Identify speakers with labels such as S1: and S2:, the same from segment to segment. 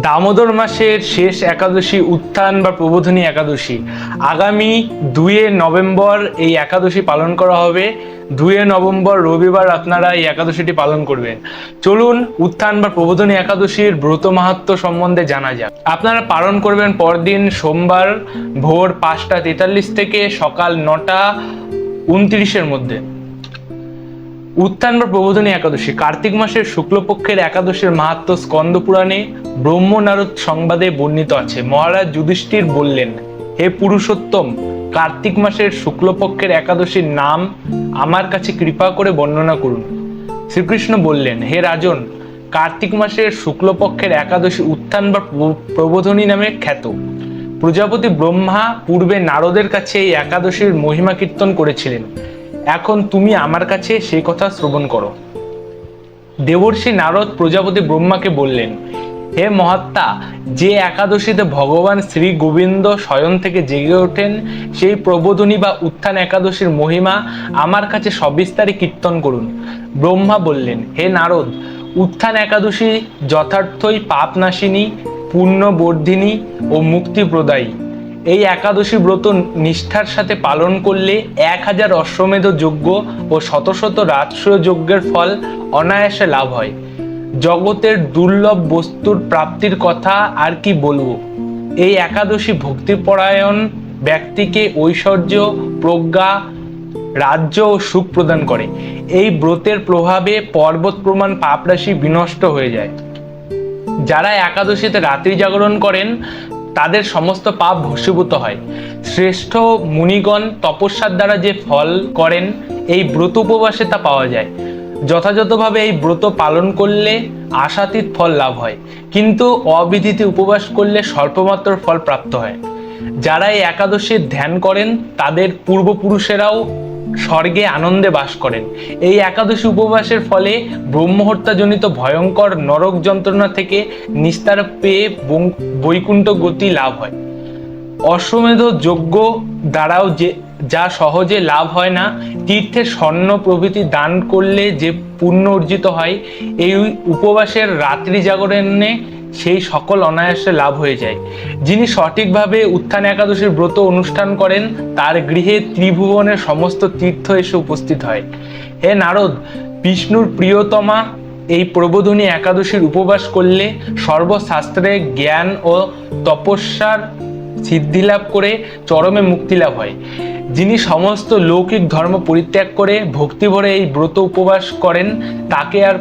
S1: দামোদর মাসের শেষ একাদশী উত্থান বা প্রবোধনী একাদশী আগামী 2 নভেম্বর এই একাদশী পালন করা হবে। 2 নভেম্বর রবিবার আপনারা এই একাদশীটি পালন করবেন। চলুন উত্থান বা প্রবোধনী একাদশীর ব্রত মাহাত্ম্য সম্বন্ধে জানা যাক। আপনারা পালন করবেন পরদিন সোমবার ভোর 5:43 থেকে সকাল 9:29 মধ্যে। উত্থান বা প্রবোধনী একাদশী কার্তিক মাসের শুক্লপক্ষের একাদশীর মাহাত্ম্য স্কন্দ পুরাণে ব্রহ্ম নারদ সংবাদে বর্ণিত আছে। মহারাজ যুধিষ্ঠির বললেন, হে পুরুষোত্তম, কার্তিক মাসের শুক্লপক্ষের একাদশীর নাম আমার কাছে কৃপা করে বর্ণনা করুন। শ্রীকৃষ্ণ বললেন, হে রাজন, কার্তিক মাসের শুক্লপক্ষের একাদশী উত্থান বা প্রবোধনী নামে খ্যাত। প্রজাপতি ব্রহ্মা পূর্বে নারদের কাছে এই একাদশীর মহিমা কীর্তন করেছিলেন। এখন তুমি আমার কাছে সেই কথা শ্রবণ করো। দেবর্ষি নারদ প্রজাপতি ব্রহ্মাকে বললেন, হে মহাত্মা, যে একাদশীতে ভগবান শ্রী গোবিন্দ স্বয়ং থেকে জেগে ওঠেন সেই প্রবোধনী বা উত্থান একাদশীর মহিমা আমার কাছে সবিস্তারে কীর্তন করুন। ব্রহ্মা বললেন, হে নারদ, উত্থান একাদশী যথার্থই পাপনাশিনী, পুণ্যবর্ধিনী ও মুক্তিপ্রদায়ী। এই একাদশী ব্রত নিষ্ঠার সাথে পালন করলে 1000 অশ্বমেধ যজ্ঞ ও শত শত রাজসূয় যজ্ঞের ফল অনায়াসে লাভ হয়। জগতের দুর্লভ বস্তুর প্রাপ্তির কথা আর কি বলবো। এই একাদশী ভক্তিপরায়ণ ব্যক্তিকে ঐশ্বর্য, প্রজ্ঞা, রাজ্য ও সুখ প্রদান করে। এই ব্রতের প্রভাবে পর্বত প্রমাণ পাপরাশি বিনষ্ট হয়ে যায়। যারা একাদশীতে রাত্রি জাগরণ করেন তাদের সমস্ত পাপ ভস্মীভূত হয়। শ্রেষ্ঠ মুনিগণ তপস্যার দ্বারা যে ফল করেন এই ব্রত উপবাসে তা পাওয়া যায়। যথাযথভাবে এই ব্রত পালন করলে আশাতীত ফল লাভ হয়, কিন্তু অবিধিতে উপবাস করলে স্বল্পমাত্র ফল প্রাপ্ত হয়। যারা এই একাদশীর ধ্যান করেন তাদের পূর্বপুরুষেরাও স্বর্গে আনন্দে বাস করেন। এই একাদশী উপবাসের ফলে ব্রহ্মহত্যাজনিত ভয়ঙ্কর নরক যন্ত্রণা থেকে নিস্তার পেয়ে বৈকুণ্ঠ গতি লাভ হয়। অশ্বমেধ যজ্ঞ দ্বারাও যা সহজে লাভ হয় না, তীর্থের স্বর্ণ প্রভৃতি দান করলে যে পুণ্য অর্জিত হয়, এই উপবাসের রাত্রি জাগরণে সেই সকল অনায়াসে লাভ হয়ে যায়। যিনি সঠিকভাবে উত্থান একাদশীর ব্রত অনুষ্ঠান করেন তার গৃহে ত্রিভুবনের সমস্ত তীর্থ এসে উপস্থিত হয়। হে নারদ, বিষ্ণুর প্রিয়তমা এই প্রবোধনী একাদশীর উপবাস করলে সর্বশাস্ত্রে জ্ঞান ও তপস্যার সিদ্ধিলাভ করে চরমে মুক্তি লাভ হয়। যিনি সমস্ত লৌকিক ধর্ম পরিত্যাগ করে ভক্তি ভরে এই ব্রত উপবাস করেন তাকে আর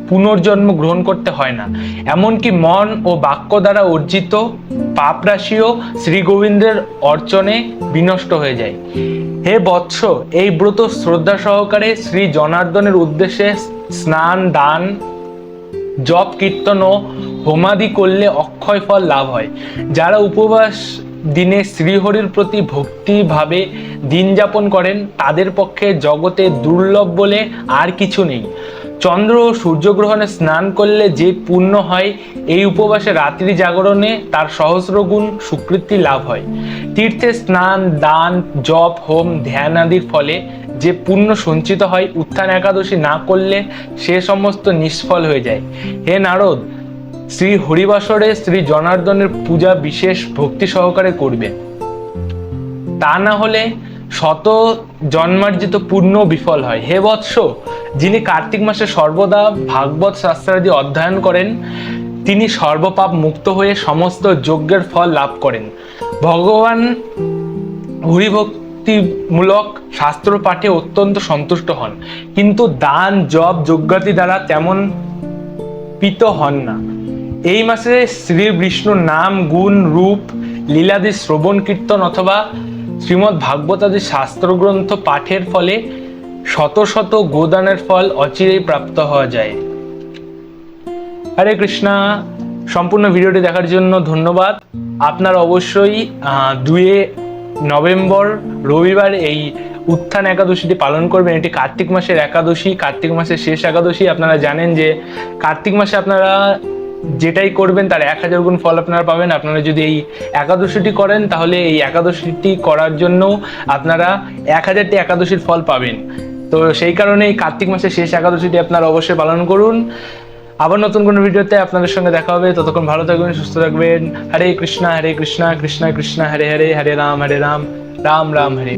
S1: পুনর্জন্ম গ্রহণ করতে হয় না। এমনকি মন ও বাক্য দ্বারা অর্জিত পাপরাশিও শ্রী গোবিন্দের অর্চনে বিনষ্ট হয়ে যায়। হে বৎস, এই ব্রত শ্রদ্ধা সহকারে শ্রী জনার্দনের উদ্দেশ্যে স্নান, দান, জপ, কীর্তন ও হোমাদি করলে অক্ষয় ফল লাভ হয়। যারা উপবাস দিনে শ্রীহরির প্রতি ভক্তিভাবে দিন যাপন করেন তাদের পক্ষে জগতে দুর্লভ বলে আর কিছু নেই। চন্দ্র ও সূর্যগ্রহণে স্নান করলে যে পুণ্য হয়, এই উপবাসে রাত্রি জাগরণে তার সহস্রগুণ সুকৃতি লাভ হয়। তীর্থে স্নান, দান, জপ, হোম, ধ্যান আদির ফলে যে পুণ্য সঞ্চিত হয়, উত্থান একাদশী না করলে সে সমস্ত নিষ্ফল হয়ে যায়। হে নারদ, শ্রী হরিবাসরে শ্রী জনার্দনের পূজা বিশেষ ভক্তি সহকারে করবে, তা না হলে শত জন্মার্জিত পুণ্য বিফল হয়। হে বৎস, যিনি কার্তিক মাসে সর্বদা ভাগবত শাস্ত্রাদি অধ্যয়ন করেন তিনি সর্বপাপ মুক্ত হয়ে সমস্ত যজ্ঞের ফল লাভ করেন। ভগবান হরিভক্তিমূলক শাস্ত্র পাঠে অত্যন্ত সন্তুষ্ট হন, কিন্তু দান, জপ, যজ্ঞাদি দ্বারা তেমন প্রীত হন না। এই মাসে শ্রী বিষ্ণুর নাম, গুণ, রূপ, লীলাদি শ্রবণ, কীর্তন অথবা শ্রীমদ্ ভাগবতাদি শাস্ত্রগ্রন্থ পাঠের ফলে শত শত গোদানের ফল অচিরেই প্রাপ্ত হওয়া যায়। হরে কৃষ্ণা। সম্পূর্ণ ভিডিওটি দেখার জন্য ধন্যবাদ। আপনারা অবশ্যই 2 নভেম্বর রবিবার এই উত্থান একাদশীটি পালন করবেন। এটি কার্তিক মাসের একাদশী, কার্তিক মাসের শেষ একাদশী। আপনারা জানেন যে কার্তিক মাসে আপনারা যেটাই করবেন তার 1000 গুণ ফল আপনারা পাবেন। আপনারা যদি এই একাদশীটি করেন তাহলে এই একাদশীটি করার জন্য আপনারা 1000টি একাদশীর ফল পাবেন। তো সেই কারণে এই কার্তিক মাসের শেষ একাদশীটি আপনারা অবশ্যই পালন করুন। আবার নতুন কোনো ভিডিওতে আপনাদের সঙ্গে দেখা হবে। ততক্ষণ ভালো থাকবেন, সুস্থ থাকবেন। হরে কৃষ্ণা কৃষ্ণা কৃষ্ণ কৃষ্ণ হরে হরে, হরে রাম রাম রাম হরে।